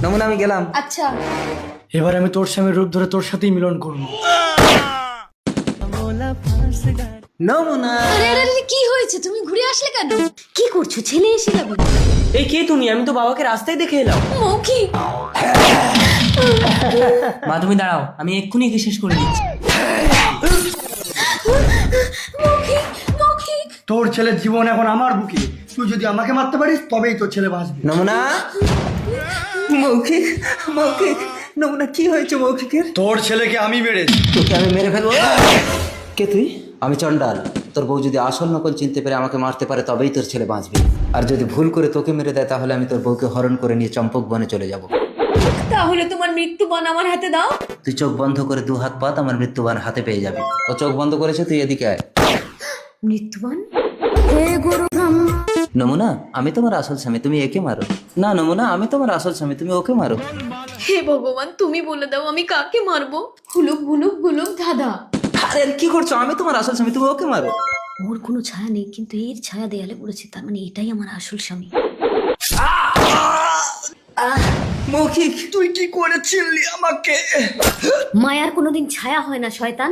নমুনা আমি গেলাম। আচ্ছা। এবার আমি তোর স্বামীর রূপ ধরে তোর সাথেই মিলন করবো। নমুনা আরে আরে আরে, কি হয়েছে? তুমি ঘুরে আসলে কেন? কি করছো? ছেলে এসে যাবে। এই কে তুমি? আমি তো বাবাকে রাস্তায় দেখে এলাম। মৌখিক। মা তুমি দাঁড়াও, আমি এক্ষুনি একে শেষ করে দিচ্ছি। মৌখিক মৌখিক। তোর ছেলের জীবন এখন আমার বুকে, তুই যদি আমাকে মারতে পারিস তবেই তোর ছেলে বাঁচবে। নমুনা মৌখিক মৌখিক নমুনা কি হয়েছে মৌখিকের? তোর ছেলেকে আমি মেরেছি। তোকে আমি মেরে ফেলবো। কে তুই? আমি চন্ডাল। তোর বউ যদি আসল নকল চিনতে পেরে আমাকে মারতে পারে তবেই তোর ছেলে বাঁচবে, আর যদি ভুল করে তোকে মেরে দেয় তাহলে আমি তোর বউকে হরণ করে নিয়ে চম্পক বনে চলে যাব। তাহলে তোমার মৃত্যুবান আমার হাতে দাও। তুই চোখ বন্ধ করে দু হাত পাত আমার মৃত্যুবান হাতে পেয়ে যাবি। ও চোখ বন্ধ করেছে, তুই এদিকে আয়। মৃত্যুবান? হে গুরু ব্রহ্মা। নমুনা আমি তোমার আসল স্বামী, তুমি একে মারো। না নমুনা আমি তোমার আসল স্বামী, তুমি ওকে মারো। হে ভগবান, তুমি বলে দাও আমি কাকে মারবো। হুলুক গুলুক গুলুক ধাঁধা। আরে কি করছো? আমি তোমার আসল স্বামী, তুমি ওকে মারো। ওর কোনো ছায়া নেই, কিন্তু এর ছায়া দেয়ালে পড়েছে, তার মানে এটাই আমার আসল স্বামী। মৌখিক তুই কি করেছিলি আমাকে? মায়ার কোনোদিন ছায়া হয় না শয়তান।